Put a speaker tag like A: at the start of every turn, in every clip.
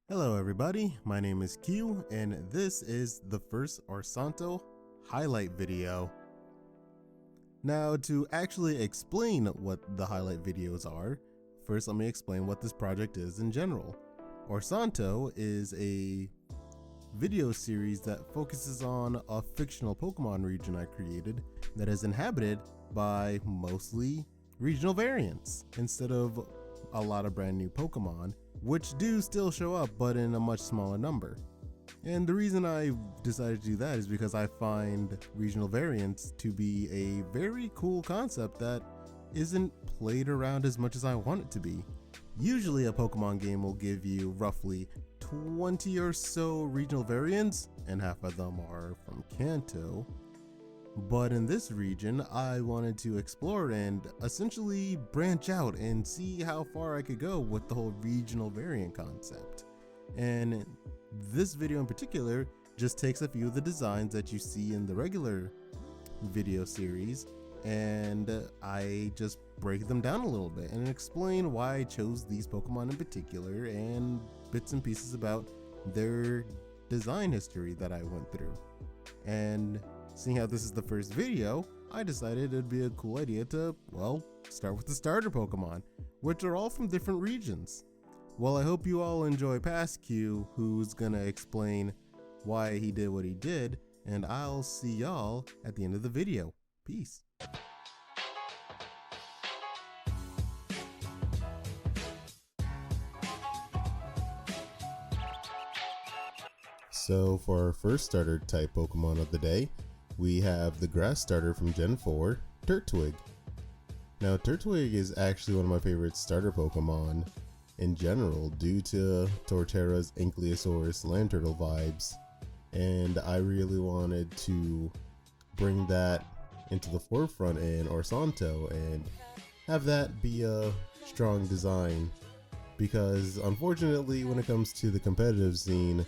A: Hello everybody, my name is Q and this is the first Orsanto highlight video. Now to actually explain what the highlight videos are, first let me explain what this project is in general. Orsanto is a video series that focuses on a fictional Pokemon region I created that is inhabited by mostly regional variants instead of a lot of brand new Pokemon, which do still show up but in a much smaller number. And the reason I decided to do that is because I find regional variants to be a very cool concept that isn't played around as much as I want it to be. Usually a Pokemon game will give you roughly 20 or so regional variants, and half of them are from Kanto. But in this region, I wanted to explore and essentially branch out and see how far I could go with the whole regional variant concept. And this video in particular just takes a few of the designs that you see in the regular video series, and I just break them down a little bit and explain why I chose these Pokemon in particular and bits and pieces about their design history that I went through. And seeing how this is the first video, I decided it'd be a cool idea to, well, start with the starter Pokemon, which are all from different regions. Well, I hope you all enjoy past Q, who's gonna explain why he did what he did, and I'll see y'all at the end of the video. Peace. So for our first starter type Pokemon of the day, we have the grass starter from Gen 4, Turtwig. Now Turtwig is actually one of my favorite starter Pokemon in general due to Torterra's Ankylosaurus land turtle vibes, and I really wanted to bring that into the forefront in Orsanto and have that be a strong design, because unfortunately when it comes to the competitive scene,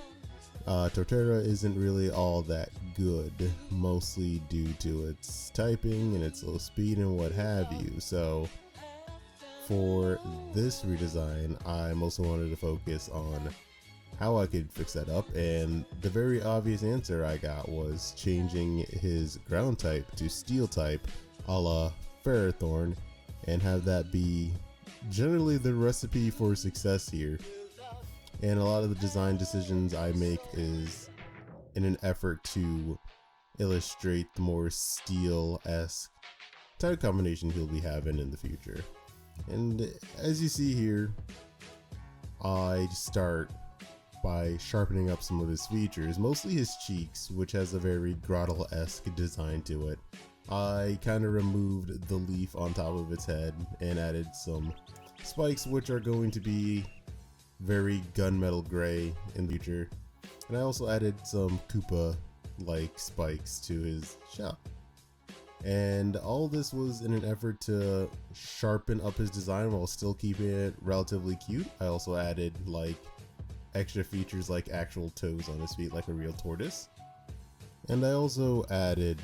A: Torterra isn't really all that good, mostly due to its typing and its low speed and what have you. So for this redesign, I mostly wanted to focus on how I could fix that up, and the very obvious answer I got was changing his ground type to steel type a la Ferrothorn and have that be generally the recipe for success here. And a lot of the design decisions I make is in an effort to illustrate the more steel-esque type combination he'll be having in the future. And as you see here, I start by sharpening up some of his features, mostly his cheeks, which has a very Grottle-esque design to it. I kind of removed the leaf on top of its head and added some spikes, which are going to be very gunmetal gray in the future, and I also added some Koopa like spikes to his shell. And all this was in an effort to sharpen up his design while still keeping it relatively cute. I also added like extra features like actual toes on his feet like a real tortoise, and I also added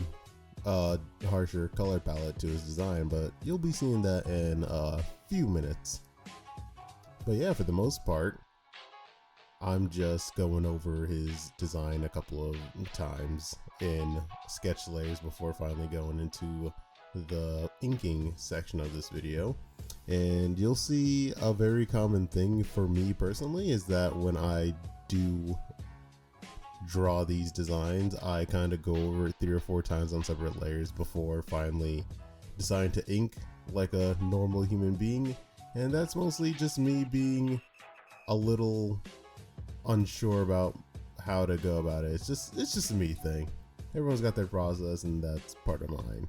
A: a harsher color palette to his design, but you'll be seeing that in a few minutes. But yeah, for the most part, I'm just going over his design a couple of times in sketch layers before finally going into the inking section of this video. And you'll see a very common thing for me personally is that when I do draw these designs, I kind of go over it 3 or 4 times on separate layers before finally deciding to ink like a normal human being. And that's mostly just me being a little unsure about how to go about it. It's just a me thing. Everyone's got their process, and that's part of mine.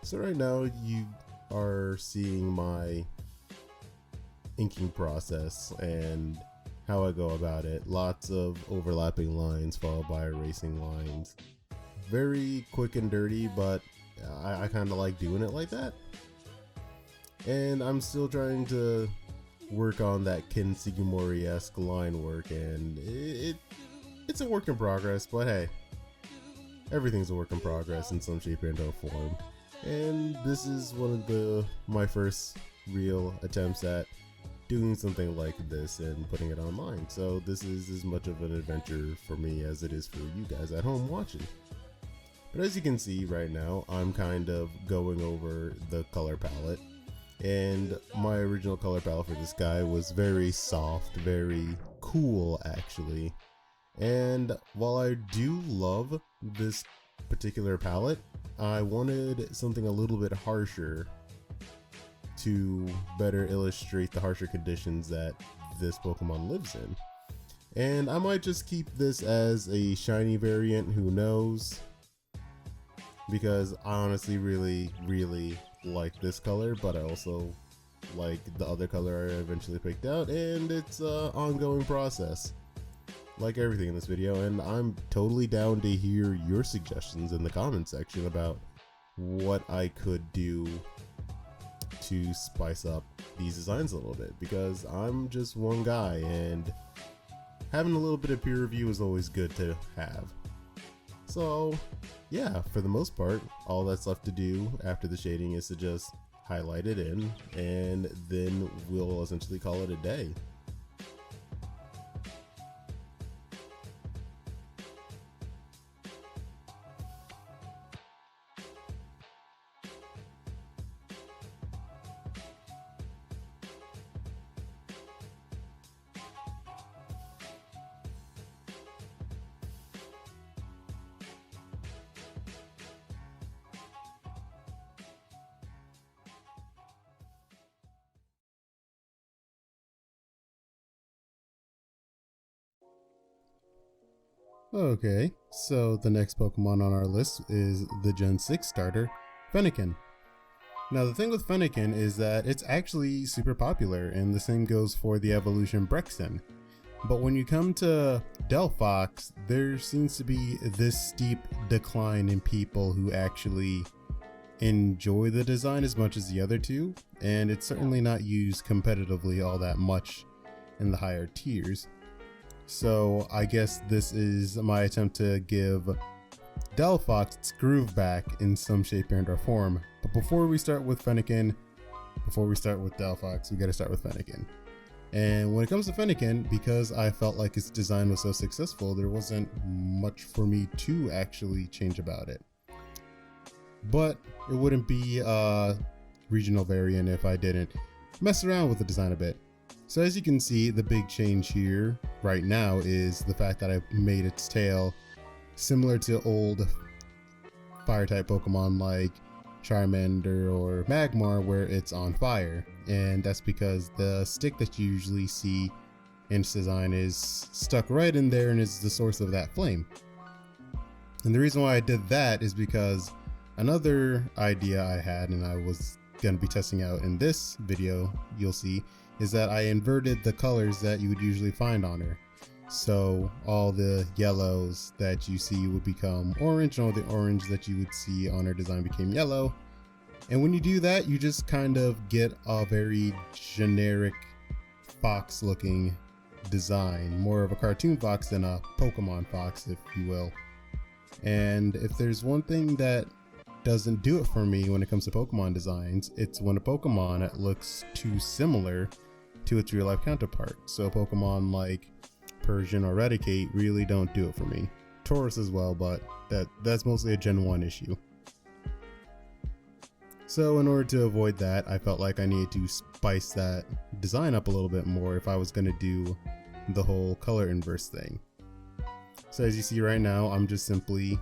A: So right now you are seeing my inking process and how I go about it. Lots of overlapping lines followed by erasing lines. Very quick and dirty, but I kind of like doing it like that. And I'm still trying to work on that Ken Sugimori-esque line work, and it's a work in progress, but hey, everything's a work in progress in some shape and or form. And this is one of my first real attempts at doing something like this and putting it online. So this is as much of an adventure for me as it is for you guys at home watching. But as you can see right now, I'm kind of going over the color palette, and my original color palette for this guy was very soft, very cool actually. And while I do love this particular palette, I wanted something a little bit harsher to better illustrate the harsher conditions that this Pokemon lives in. And I might just keep this as a shiny variant, who knows, because I honestly really like this color, but I also like the other color I eventually picked out, and it's an ongoing process like everything in this video. And I'm totally down to hear your suggestions in the comment section about what I could do to spice up these designs a little bit, because I'm just one guy and having a little bit of peer review is always good to have. So yeah, for the most part, all that's left to do after the shading is to just highlight it in, and then we'll essentially call it a day. Okay, so the next Pokemon on our list is the Gen 6 starter, Fennekin. Now the thing with Fennekin is that it's actually super popular, and the same goes for the evolution Brexton. But when you come to Delphox, there seems to be this steep decline in people who actually enjoy the design as much as the other two, and it's certainly not used competitively all that much in the higher tiers. So I guess this is my attempt to give Delphox its groove back in some shape and or form. But before we start with Fennekin, before we start with Delphox, we gotta start with Fennekin. And when it comes to Fennekin, because I felt like its design was so successful, there wasn't much for me to actually change about it. But it wouldn't be a regional variant if I didn't mess around with the design a bit. So as you can see, the big change here right now is the fact that I made its tail similar to old fire type Pokemon like Charmander or Magmar, where it's on fire. And that's because the stick that you usually see in its design is stuck right in there and is the source of that flame. And the reason why I did that is because another idea I had, and I was going to be testing out in this video, you'll see, is that I inverted the colors that you would usually find on her. So all the yellows that you see would become orange, and all the orange that you would see on her design became yellow. And when you do that, you just kind of get a very generic fox looking design, more of a cartoon fox than a Pokemon fox, if you will. And if there's one thing that doesn't do it for me when it comes to Pokemon designs, it's when a Pokemon looks too similar to its real life counterpart. So Pokemon like Persian or Raticate really don't do it for me. Taurus as well, but that's mostly a Gen 1 issue. So in order to avoid that, I felt like I needed to spice that design up a little bit more if I was going to do the whole color inverse thing. So as you see right now, I'm just simply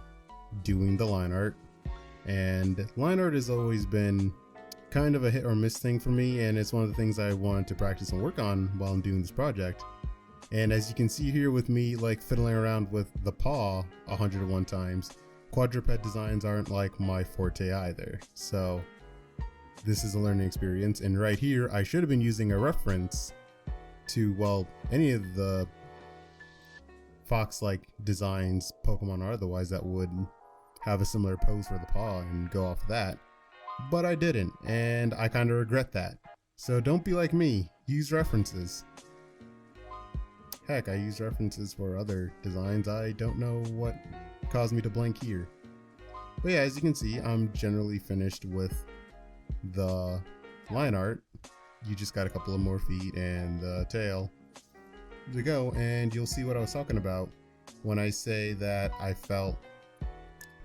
A: doing the line art. And line art has always been kind of a hit or miss thing for me, and it's one of the things I wanted to practice and work on while I'm doing this project. And as you can see here with me like fiddling around with the paw 101 times, quadruped designs aren't like my forte either. So this is a learning experience, and right here I should have been using a reference to, well, any of the fox-like designs, Pokemon or otherwise, that would have a similar pose for the paw and go off that. But I didn't, and I kind of regret that. So don't be like me, use references. Heck, I used references for other designs. I don't know what caused me to blank here. But yeah, as you can see, I'm generally finished with the line art. you just got a couple of more feet and the tail to go, and you'll see what I was talking about when I say that I felt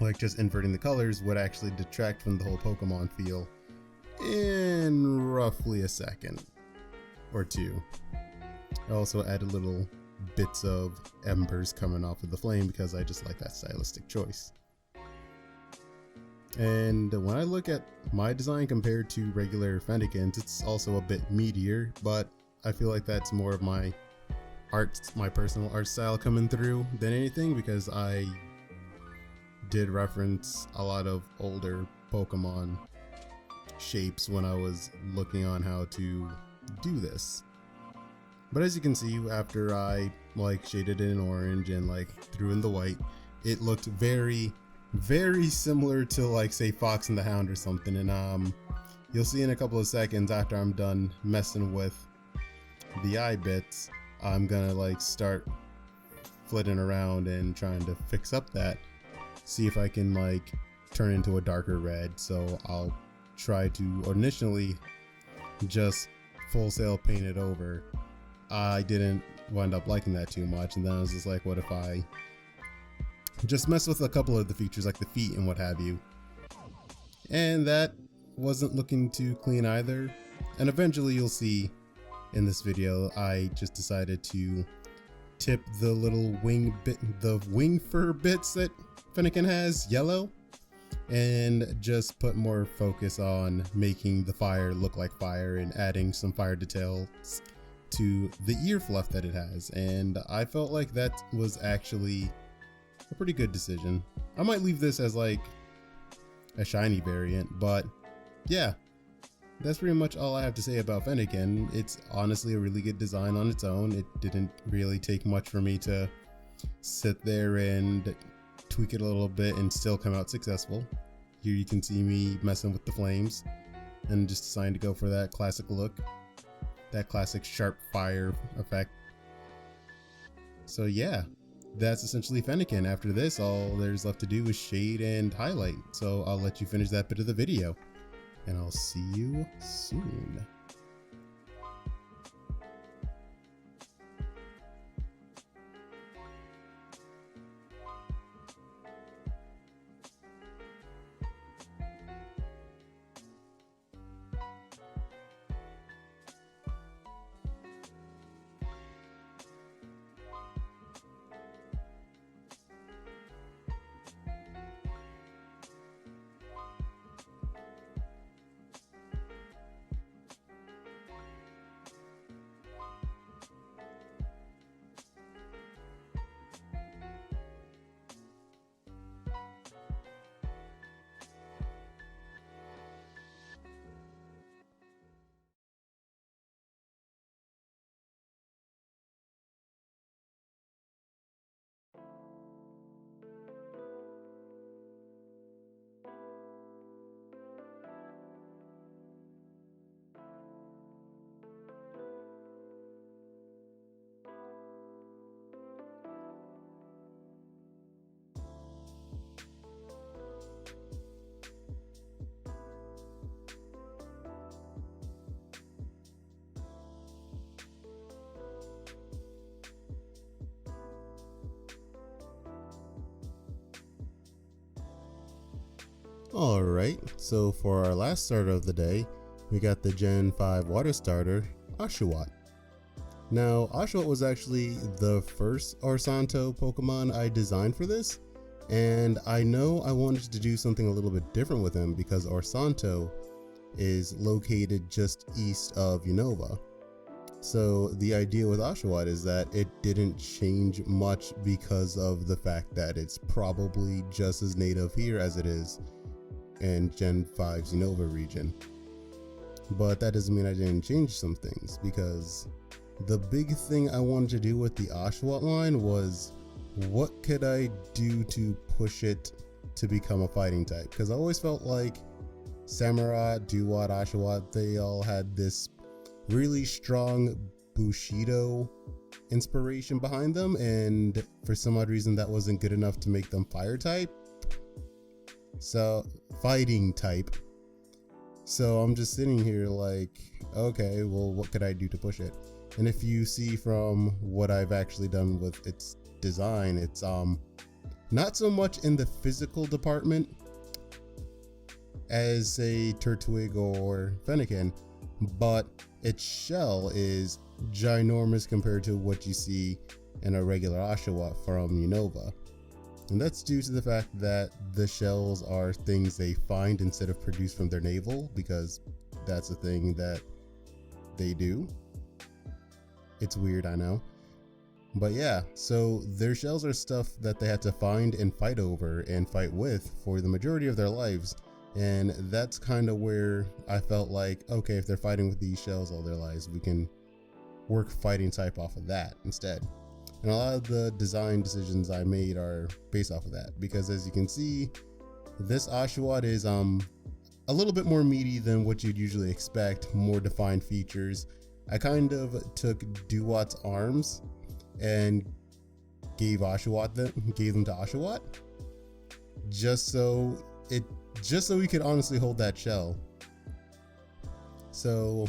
A: like just inverting the colors would actually detract from the whole Pokemon feel in roughly a second or two. I also added little bits of embers coming off of the flame because I just like that stylistic choice. And when I look at my design compared to regular Fennekin's, it's also a bit meatier, but I feel like that's more of my personal art style coming through than anything, because I did reference a lot of older Pokemon shapes when I was looking on how to do this. But as you can see, after I like shaded it in orange and like threw in the white, it looked very similar to like say Fox and the Hound or something. And you'll see in a couple of seconds after I'm done messing with the eye bits, I'm gonna like start flitting around and trying to fix up that, see if I can like turn into a darker red. So I'll try to initially just full sail paint it over. I didn't wind up liking that too much, and then I was just like, what if I just mess with a couple of the features like the feet and what have you. And that wasn't looking too clean either. And eventually you'll see in this video, I just decided to tip the little the wing fur bits that Fennekin has yellow, and just put more focus on making the fire look like fire and adding some fire details to the ear fluff that it has. And I felt like that was actually a pretty good decision. I might leave this as like a shiny variant, but yeah, that's pretty much all I have to say about Fennekin. It's honestly a really good design on its own. It didn't really take much for me to sit there and tweak it a little bit and still come out successful. Here you can see me messing with the flames and just deciding to go for that classic look, that classic sharp fire effect. So yeah, that's essentially Fennekin. After this, all there's left to do is shade and highlight. So I'll let you finish that bit of the video, and I'll see you soon. Alright, so for our last starter of the day, we got the Gen 5 water starter, Oshawott. Now, Oshawott was actually the first Orsanto Pokemon I designed for this, and I know I wanted to do something a little bit different with him because Orsanto is located just east of Unova. So the idea with Oshawott is that it didn't change much because of the fact that it's probably just as native here as it is in Gen 5's Unova region. But that doesn't mean I didn't change some things, because the big thing I wanted to do with the Oshawott line was what could I do to push it to become a fighting type, because I always felt like Samurott, Dewott, Oshawott, they all had this really strong Bushido inspiration behind them, and for some odd reason that wasn't good enough to make them fire type. So fighting type. So I'm just sitting here like, okay, well, what could I do to push it? And if you see from what I've actually done with its design, it's not so much in the physical department as say Turtwig or Fennekin, but its shell is ginormous compared to what you see in a regular Oshawott from Unova. And that's due to the fact that the shells are things they find instead of produce from their navel, because that's a thing that they do. It's weird, I know. But yeah, so their shells are stuff that they had to find and fight over and fight with for the majority of their lives. And that's kind of where I felt like, okay, if they're fighting with these shells all their lives, we can work fighting type off of that instead. And a lot of the design decisions I made are based off of that, because as you can see, this Oshawott is a little bit more meaty than what you'd usually expect, more defined features. I kind of took Duwat's arms and gave them to Oshawott, just so we could honestly hold that shell. So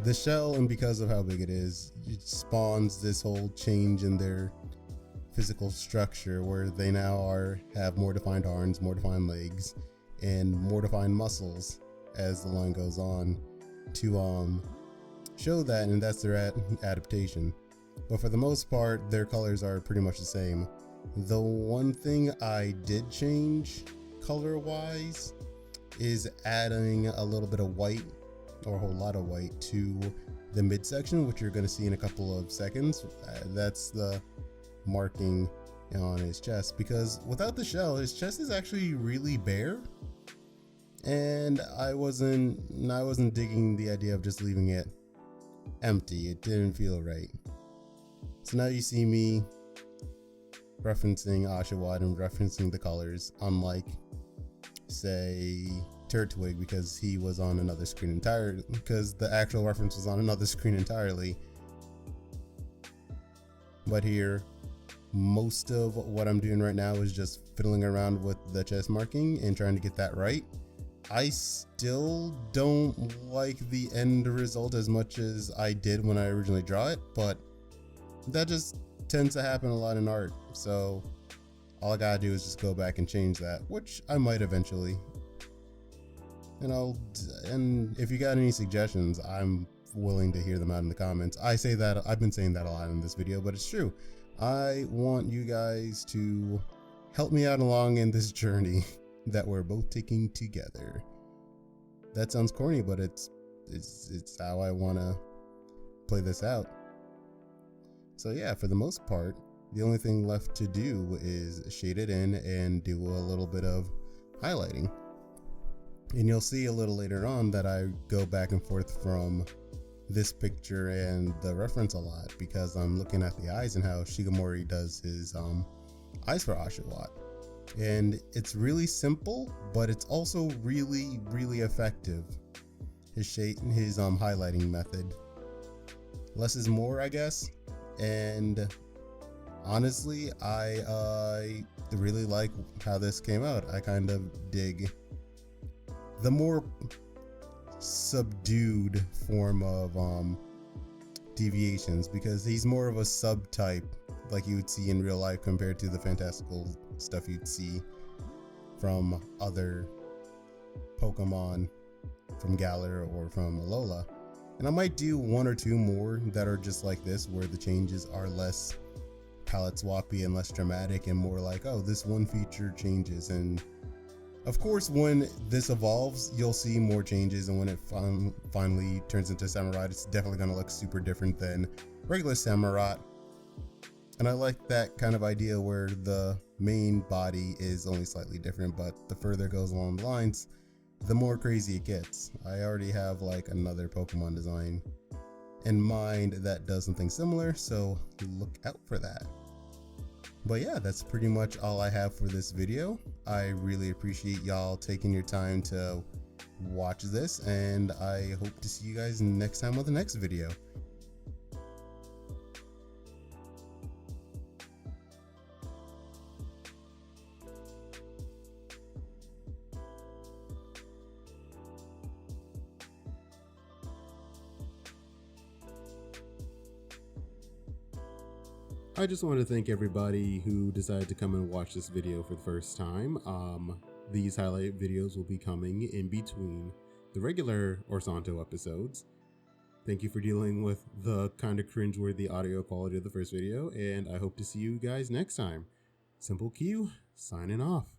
A: the shell, and because of how big it is, it spawns this whole change in their physical structure where they now have more defined arms, more defined legs, and more defined muscles as the line goes on to show that, and that's their adaptation. But for the most part, their colors are pretty much the same. The one thing I did change color-wise is adding a little bit of white, or a whole lot of white, to the midsection, which you're going to see in a couple of seconds. That's the marking on his chest, because without the shell, his chest is actually really bare, and I wasn't digging the idea of just leaving it empty. It didn't feel right. So now you see me referencing Oshawott and referencing the colors, unlike say Turtwig, because he was on another screen entirely, because the actual reference was on another screen entirely. But here, most of what I'm doing right now is just fiddling around with the chest marking and trying to get that right. I still don't like the end result as much as I did when I originally draw it, but that just tends to happen a lot in art. So all I gotta do is just go back and change that, which I might eventually. And if you got any suggestions, I'm willing to hear them out in the comments. I've been saying that a lot in this video, but it's true. I want you guys to help me out along in this journey that we're both taking together. That sounds corny, but it's how I want to play this out. So yeah, for the most part, the only thing left to do is shade it in and do a little bit of highlighting. And you'll see a little later on that I go back and forth from this picture and the reference a lot, because I'm looking at the eyes and how Shigemori does his eyes for Oshawott. And it's really simple, but it's also really, really effective. His highlighting method. Less is more, I guess. And honestly, I really like how this came out. I kind of dig the more subdued form of deviations, because he's more of a subtype like you would see in real life compared to the fantastical stuff you'd see from other Pokemon from Galar or from Alola. And I might do one or two more that are just like this, where the changes are less palette swappy and less dramatic and more like, oh, this one feature changes. And of course, when this evolves, you'll see more changes, and when it finally turns into Samurott, it's definitely going to look super different than regular Samurott. And I like that kind of idea where the main body is only slightly different, but the further it goes along the lines, the more crazy it gets. I already have like another Pokemon design in mind that does something similar, so look out for that. But yeah, that's pretty much all I have for this video. I really appreciate y'all taking your time to watch this, and I hope to see you guys next time on the next video. I just want to thank everybody who decided to come and watch this video for the first time. These highlight videos will be coming in between the regular Orsanto episodes. Thank you for dealing with the kind of cringeworthy audio quality of the first video, and I hope to see you guys next time. Simple Q, signing off.